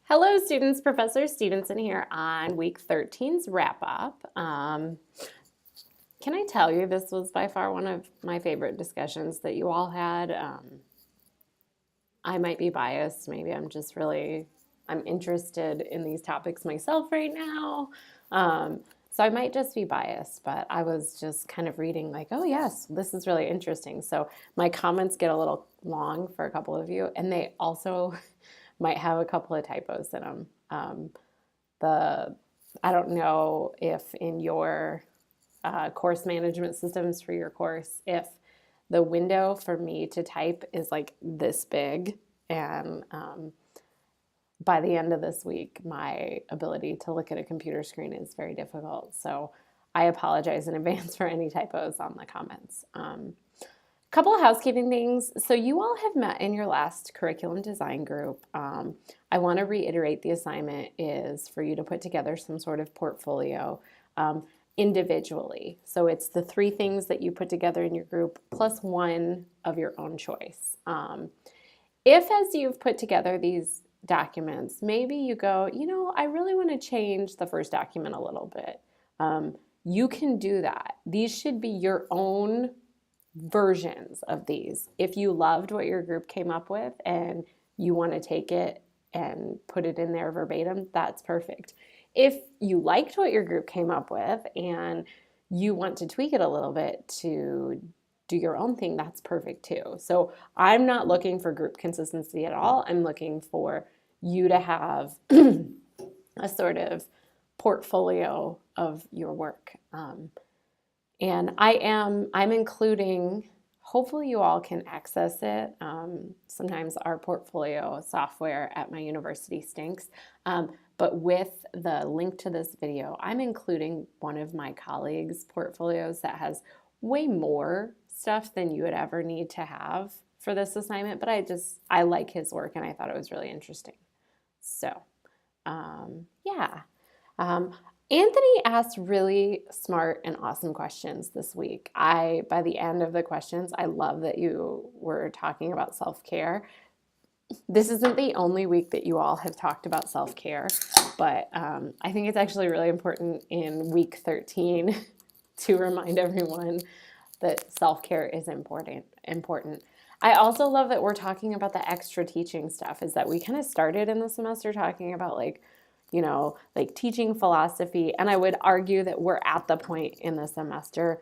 Hello students, Professor Stevenson here on week 13's wrap up. Can I tell you this was by far one of my favorite discussions that you all had. I might be biased, maybe I'm interested in these topics myself right now. So I might just be biased, but I was just kind of reading like, oh yes, this is really interesting. So my comments get a little long for a couple of you, and they also might have a couple of typos in them. The I don't know if in your course management systems for your course, if the window for me to type is like this big, and by the end of this week, my ability to look at a computer screen is very difficult. So I apologize in advance for any typos on the comments. Couple of housekeeping things. So you all have met in your last curriculum design group. I want to reiterate the assignment is for you to put together some sort of portfolio individually. So it's the 3 things that you put together in your group plus one of your own choice. If as you've put together these documents, maybe you go, I really want to change the first document a little bit. You can do that. These should be your own versions of these. If you loved what your group came up with and you want to take it and put it in there verbatim, that's perfect. If you liked what your group came up with and you want to tweak it a little bit to do your own thing, that's perfect too. So I'm not looking for group consistency at all. I'm looking for you to have a sort of portfolio of your work. And I'm including, hopefully you all can access it. Sometimes our portfolio software at my university stinks. But with the link to this video, I'm including one of my colleagues' portfolios that has way more stuff than you would ever need to have for this assignment. But I like his work and I thought it was really interesting. So, yeah. Anthony asked really smart and awesome questions this week. By the end of the questions, I love that you were talking about self-care. This isn't the only week that you all have talked about self-care, but I think it's actually really important in week 13 to remind everyone that self-care is important. I also love that we're talking about the extra teaching stuff, is that we kind of started in the semester talking about like teaching philosophy. And I would argue that we're at the point in the semester,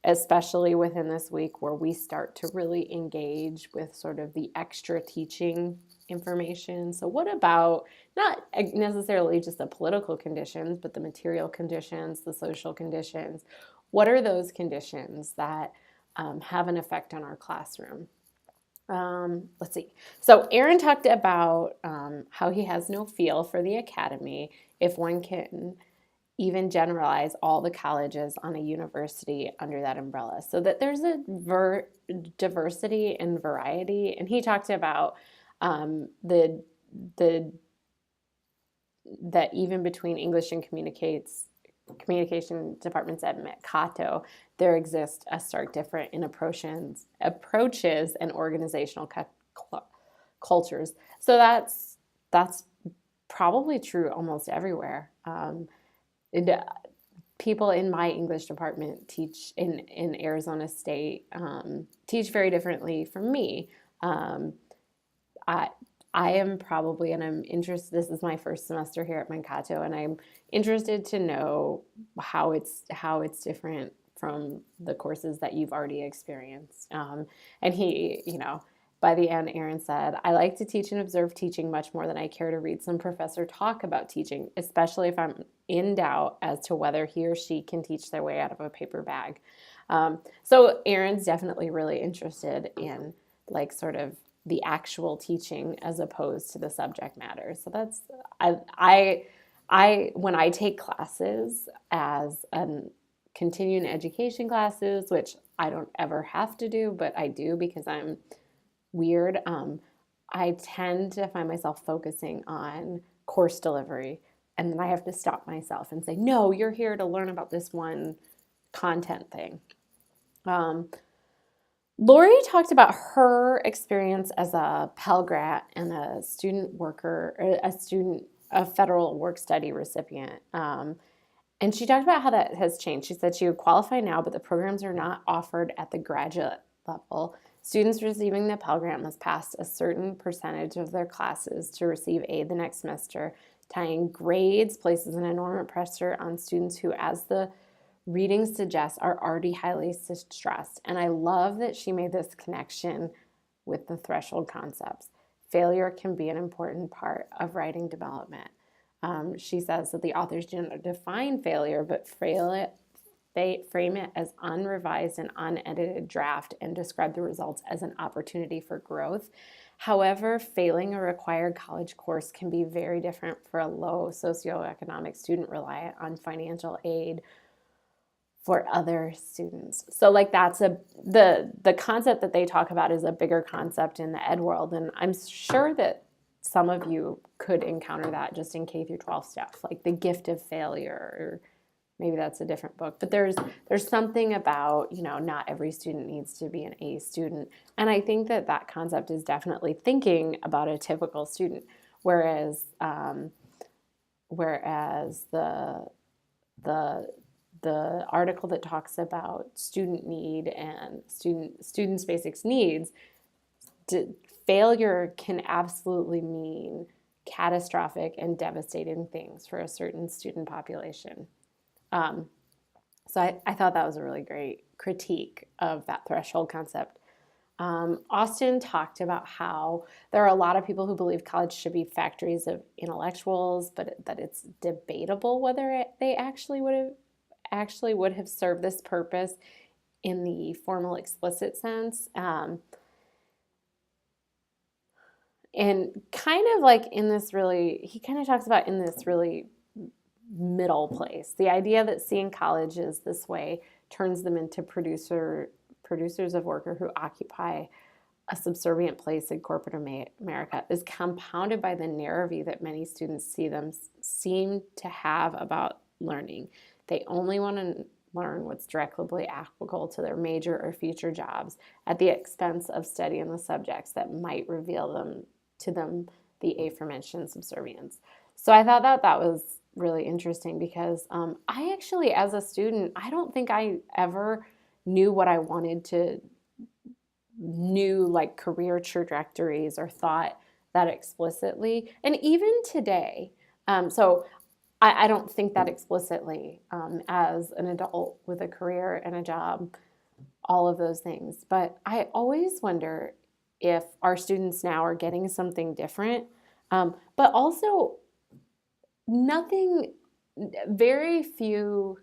especially within this week, where we start to really engage with sort of the extra teaching information. So what about not necessarily just the political conditions, but the material conditions, the social conditions? What are those conditions that have an effect on our classroom? Let's see. So Aaron talked about how he has no feel for the academy if one can even generalize all the colleges on a university under that umbrella, so that there's a diversity and variety. And he talked about that even between English and communication departments at Cato, there exists a stark difference in approaches and organizational cultures. So that's probably true almost everywhere. People in my English department teach in Arizona State teach very differently from me. I am probably, and I'm interested, this is my first semester here at Mankato, and I'm interested to know how it's different from the courses that you've already experienced. And he, by the end, Aaron said, I like to teach and observe teaching much more than I care to read some professor talk about teaching, especially if I'm in doubt as to whether he or she can teach their way out of a paper bag. So Aaron's definitely really interested in like sort of the actual teaching as opposed to the subject matter. So that's, when I take classes as continuing education classes, which I don't ever have to do, but I do because I'm weird, I tend to find myself focusing on course delivery. And then I have to stop myself and say, no, you're here to learn about this one content thing. Lori talked about her experience as a Pell Grant and a student worker, a federal work study recipient. And she talked about how that has changed. She said she would qualify now, but the programs are not offered at the graduate level. Students receiving the Pell Grant must pass a certain percentage of their classes to receive aid the next semester. Tying grades places an enormous pressure on students who, as the reading suggests, are already highly stressed. And I love that she made this connection with the threshold concepts. Failure can be an important part of writing development. She says that the authors didn't define failure, but frame it as unrevised and unedited draft and describe the results as an opportunity for growth. However, failing a required college course can be very different for a low socioeconomic student reliant on financial aid for other students. So like that's the concept that they talk about is a bigger concept in the ed world, and I'm sure that some of you could encounter that just in K through 12 stuff, like the gift of failure, or maybe that's a different book. But there's something about, not every student needs to be an A student, and I think that concept is definitely thinking about a typical student, whereas the article that talks about student need and students' basic needs, failure can absolutely mean catastrophic and devastating things for a certain student population. So I thought that was a really great critique of that threshold concept. Austin talked about how there are a lot of people who believe college should be factories of intellectuals, but that it's debatable whether they actually would have served this purpose in the formal explicit sense. And kind of like he kind of talks about in this really middle place, the idea that seeing colleges this way turns them into producers of worker who occupy a subservient place in corporate America is compounded by the narrow view that many students seem to have about learning. They only want to learn what's directly applicable to their major or future jobs at the expense of studying the subjects that might reveal to them the aforementioned subservience. So I thought that was really interesting because I actually, as a student, I don't think I ever knew what I wanted knew like career trajectories or thought that explicitly. And even today, so I don't think that explicitly as an adult with a career and a job, all of those things. But I always wonder if our students now are getting something different, but also very few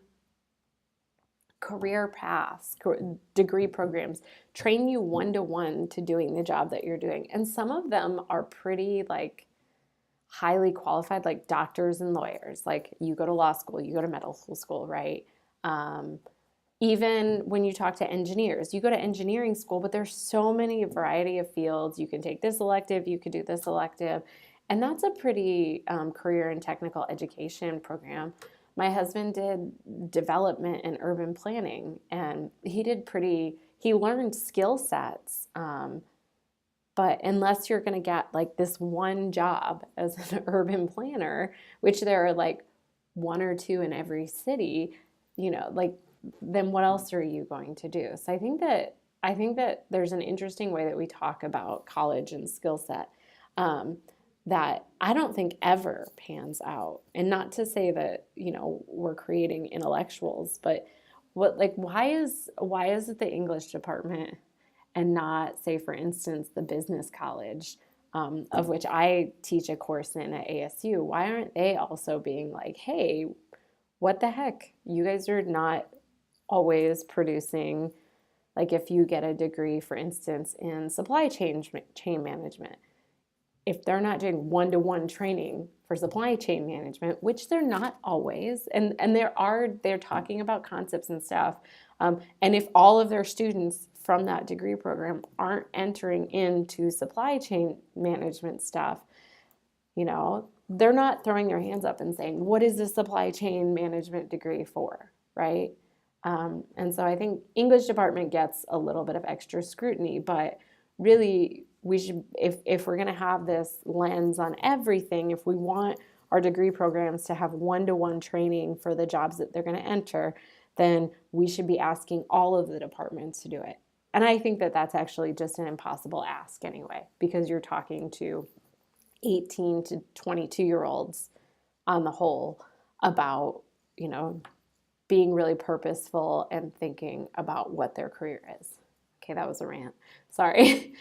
career paths, degree programs train you one-to-one to doing the job that you're doing. And some of them are pretty like highly qualified, like doctors and lawyers. Like you go to law school, you go to medical school, right? Even when you talk to engineers, you go to engineering school, but there's so many variety of fields. You can take this elective, you could do this elective. And that's a pretty career and technical education program. My husband did development and urban planning, and he learned skill sets. But unless you're going to get like this one job as an urban planner, which there are like one or two in every city, like then what else are you going to do? So I think that there's an interesting way that we talk about college and skill set that I don't think ever pans out. And not to say that we're creating intellectuals, but why is it the English department and not, say, for instance, the business college, of which I teach a course in at ASU? Why aren't they also being like, hey, what the heck? You guys are not always producing, like if you get a degree, for instance, in supply chain management, if they're not doing one-to-one training for supply chain management, which they're not always, and they're talking about concepts and stuff, and if all of their students from that degree program aren't entering into supply chain management stuff, they're not throwing their hands up and saying, what is the supply chain management degree for, right? And so I think English department gets a little bit of extra scrutiny, but really we should, if we're going to have this lens on everything, if we want our degree programs to have one-to-one training for the jobs that they're going to enter, then we should be asking all of the departments to do it. And I think that that's actually just an impossible ask anyway, because you're talking to 18 to 22-year-olds on the whole about, being really purposeful and thinking about what their career is. Okay, that was a rant. Sorry.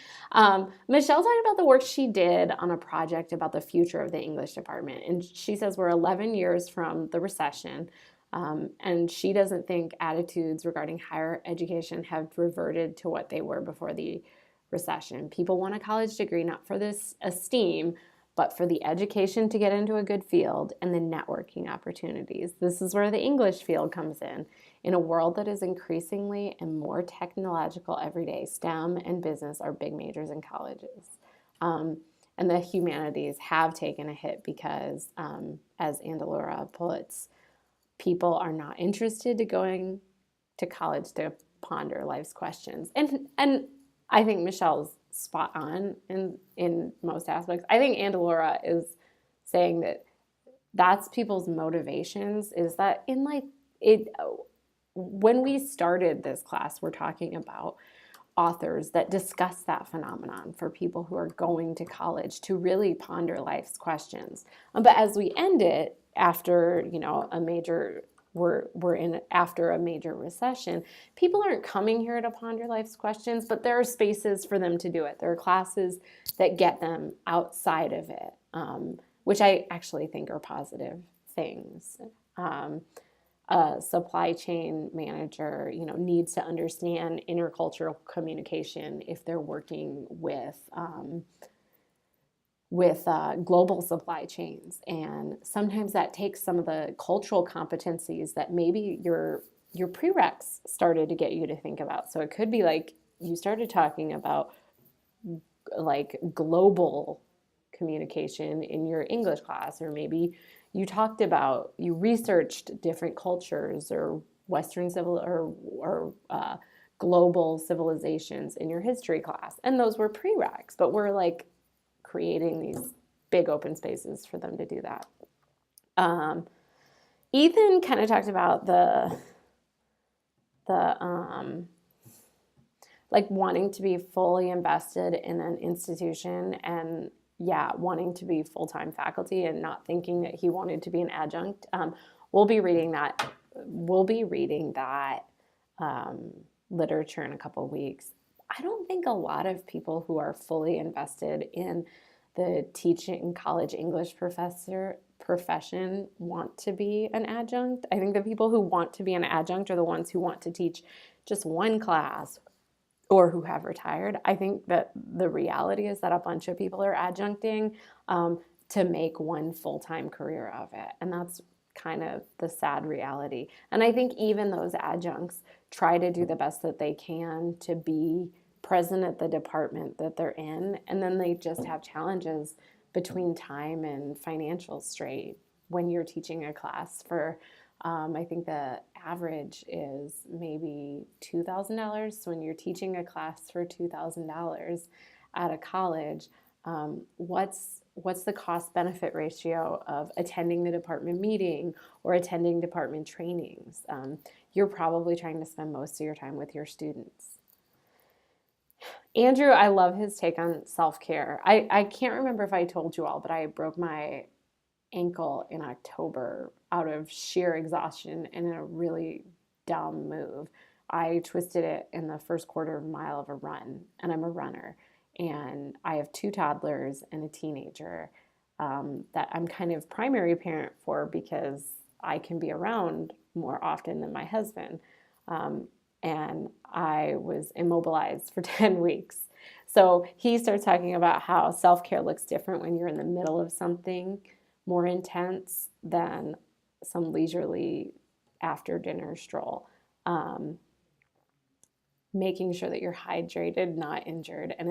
Michelle talked about the work she did on a project about the future of the English department. And she says we're 11 years from the recession, and she doesn't think attitudes regarding higher education have reverted to what they were before the recession. People want a college degree not for this esteem, but for the education to get into a good field and the networking opportunities. This is where the English field comes in. In a world that is increasingly and more technological every day, STEM and business are big majors in colleges. And the humanities have taken a hit because, as Andalura puts, people are not interested in going to college to ponder life's questions. And I think Michelle's spot on in most aspects. I think Andalura is saying that that's people's motivations, is that in when we started this class, we're talking about authors that discuss that phenomenon for people who are going to college to really ponder life's questions. But as we end it after, after a major recession, people aren't coming here to ponder life's questions, but there are spaces for them to do it. There are classes that get them outside of it, which I actually think are positive things. A supply chain manager, needs to understand intercultural communication if they're working with global supply chains. And sometimes that takes some of the cultural competencies that maybe your prereqs started to get you to think about. So it could be like you started talking about like global communication in your English class, or maybe you researched different cultures or Western civil or global civilizations in your history class. And those were prereqs, but we're like creating these big open spaces for them to do that. Ethan kind of talked about the like wanting to be fully invested in an institution and wanting to be full-time faculty and not thinking that he wanted to be an adjunct. We'll be reading that literature in a couple of weeks. I don't think a lot of people who are fully invested in the teaching college English profession want to be an adjunct. I think the people who want to be an adjunct are the ones who want to teach just one class or who have retired. I think that the reality is that a bunch of people are adjuncting to make one full-time career of it. And that's kind of the sad reality. And I think even those adjuncts try to do the best that they can to be present at the department that they're in. And then they just have challenges between time and financial strain when you're teaching a class for I think the average is maybe $2,000. So when you're teaching a class for $2,000 at a college, what's the cost-benefit ratio of attending the department meeting or attending department trainings? You're probably trying to spend most of your time with your students. Andrew, I love his take on self-care. I can't remember if I told you all, but I broke my ankle in October out of sheer exhaustion and in a really dumb move. I twisted it in the first quarter mile of a run, and I'm a runner. And I have 2 toddlers and a teenager that I'm kind of primary parent for because I can be around more often than my husband. And I was immobilized for 10 weeks. So he starts talking about how self-care looks different when you're in the middle of something more intense than some leisurely after dinner stroll. Making sure that you're hydrated, not injured, and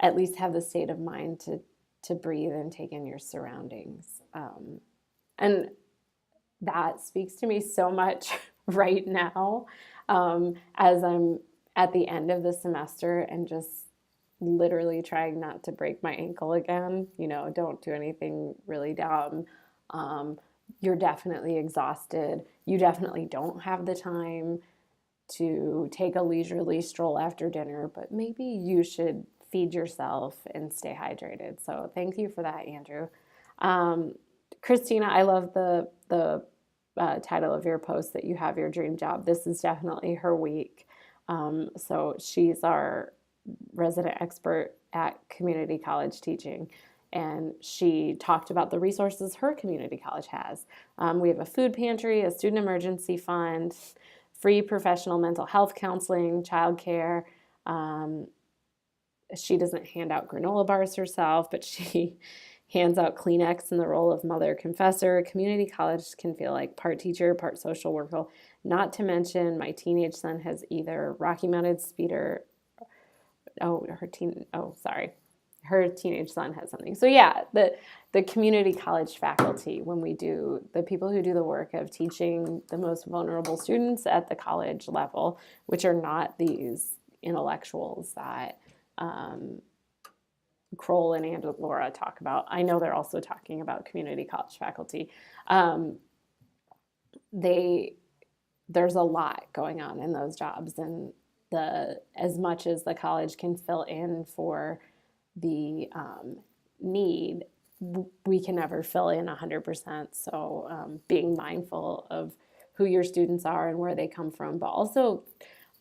at least have the state of mind to breathe and take in your surroundings. And that speaks to me so much right now, as I'm at the end of the semester and just literally trying not to break my ankle again. Don't do anything really dumb. Um, you're definitely exhausted. You definitely don't have the time to take a leisurely stroll after dinner, but maybe you should feed yourself and stay hydrated. So thank you for that, Andrew. Um, Christina, I love the title of your post that you have your dream job. This is definitely her week. So she's our resident expert at community college teaching. And she talked about the resources her community college has. We have a food pantry, a student emergency fund, free professional mental health counseling, childcare. Um, she doesn't hand out granola bars herself, but she hands out Kleenex in the role of mother confessor. Community college can feel like part teacher, part social worker. Not to mention, my teenage son has either Rocky Mountain Speeder. Her teenage son has something. So yeah, the community college faculty, when we do, the people who do the work of teaching the most vulnerable students at the college level, which are not these intellectuals that Kroll and Laura talk about. I know they're also talking about community college faculty. There's a lot going on in those jobs, and as much as the college can fill in for the need, we can never fill in 100%. So being mindful of who your students are and where they come from, but also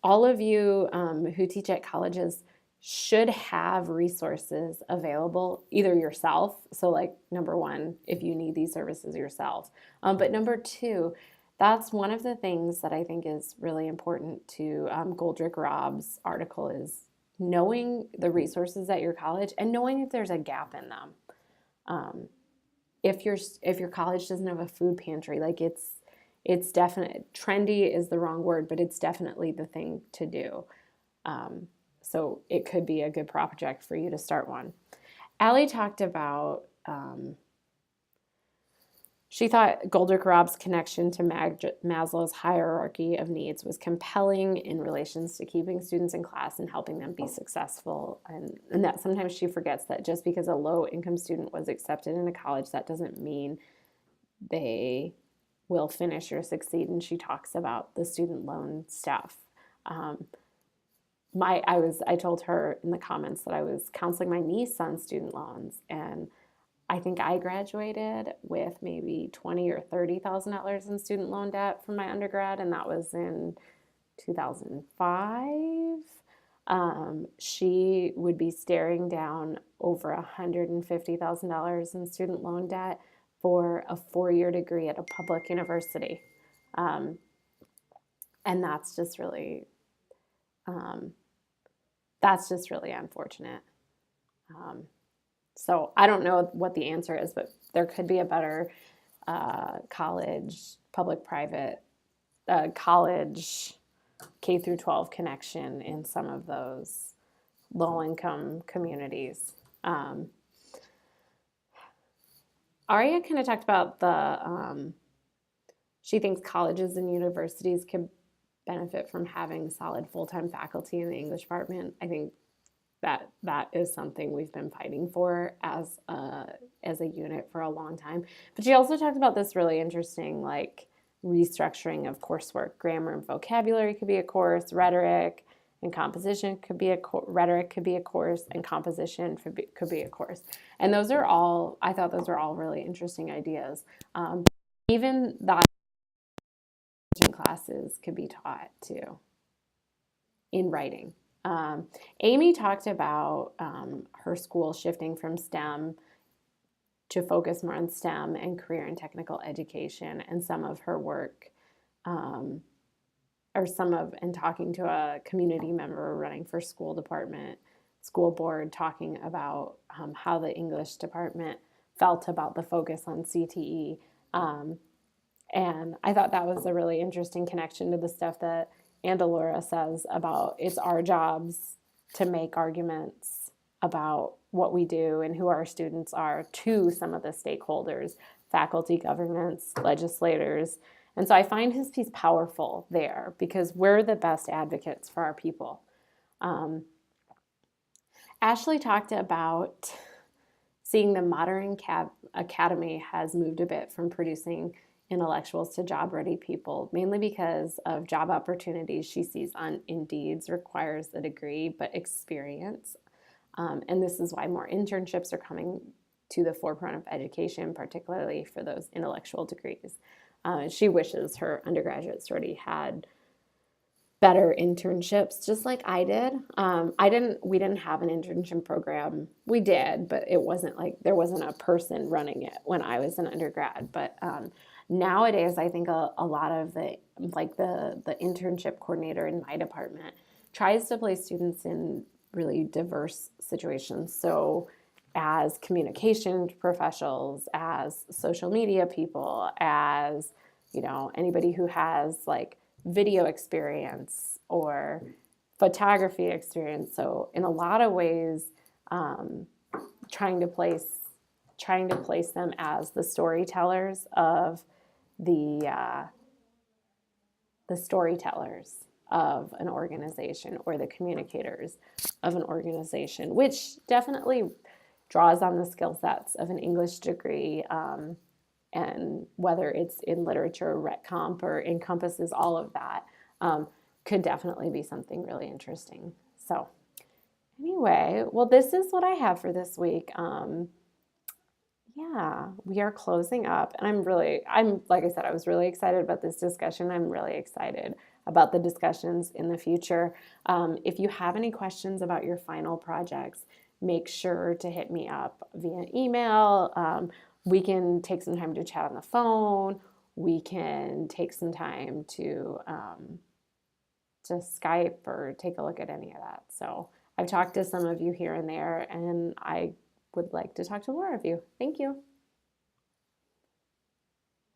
all of you who teach at colleges should have resources available, either yourself. So like number one, if you need these services yourself, but number two, that's one of the things that I think is really important to Goldrick Rob's article is knowing the resources at your college and knowing if there's a gap in them. If your college doesn't have a food pantry, like it's definite. Trendy is the wrong word, but it's definitely the thing to do. So it could be a good project for you to start one. Allie talked about, she thought Goldrick Rob's connection to Maslow's hierarchy of needs was compelling in relations to keeping students in class and helping them be successful. And that sometimes she forgets that just because a low-income student was accepted into college, that doesn't mean they will finish or succeed. And she talks about the student loan stuff. I told her in the comments that I was counseling my niece on student loans, and I think I graduated with maybe $20,000 or $30,000 in student loan debt from my undergrad, and that was in 2005. She would be staring down over $150,000 in student loan debt for a 4-year degree at a public university, and that's just really unfortunate. So I don't know what the answer is, but there could be a better college, public-private, college K through 12 connection in some of those low-income communities. Aria kind of talked about she thinks colleges and universities could benefit from having solid full-time faculty in the English department. I think that is something we've been fighting for as a unit for a long time. But she also talked about this really interesting restructuring of coursework. Grammar and vocabulary could be a course, rhetoric and composition could be rhetoric could be a course, and composition could be a course. And I thought those were all really interesting ideas. Even that classes could be taught too in writing. Amy talked about her school shifting from STEM to focus more on STEM and career and technical education, and some of her work, and talking to a community member running for school board, talking about how the English department felt about the focus on CTE. And I thought that was a really interesting connection to the stuff that Andalura says about it's our jobs to make arguments about what we do and who our students are to some of the stakeholders, faculty, governments, legislators, And so I find his piece powerful there because we're the best advocates for our people. Um, Ashley talked about seeing the modern academy has moved a bit from producing intellectuals to job ready people, mainly because of job opportunities she sees on Indeed's requires a degree, but experience. And this is why more internships are coming to the forefront of education, particularly for those intellectual degrees. She wishes her undergraduates already had better internships, just like I did. We didn't have an internship program. We did, but it wasn't like there wasn't a person running it when I was an undergrad. But nowadays, I think a lot of the internship coordinator in my department tries to place students in really diverse situations. So as communication professionals, as social media people, as anybody who has like video experience or photography experience. So in a lot of ways, um, trying to place them as the storytellers of the storytellers of an organization or the communicators of an organization, which definitely draws on the skill sets of an English degree, and whether it's in literature, rec comp, or encompasses all of that, could definitely be something really interesting. So anyway, well, this is what I have for this week. Yeah, we are closing up, and like I said, I was really excited about this discussion. I'm really excited about the discussions in the future. If you have any questions about your final projects, make sure to hit me up via email. We can take some time to chat on the phone. We can take some time to Skype or take a look at any of that. So I've talked to some of you here and there, and I would like to talk to more of you. Thank you.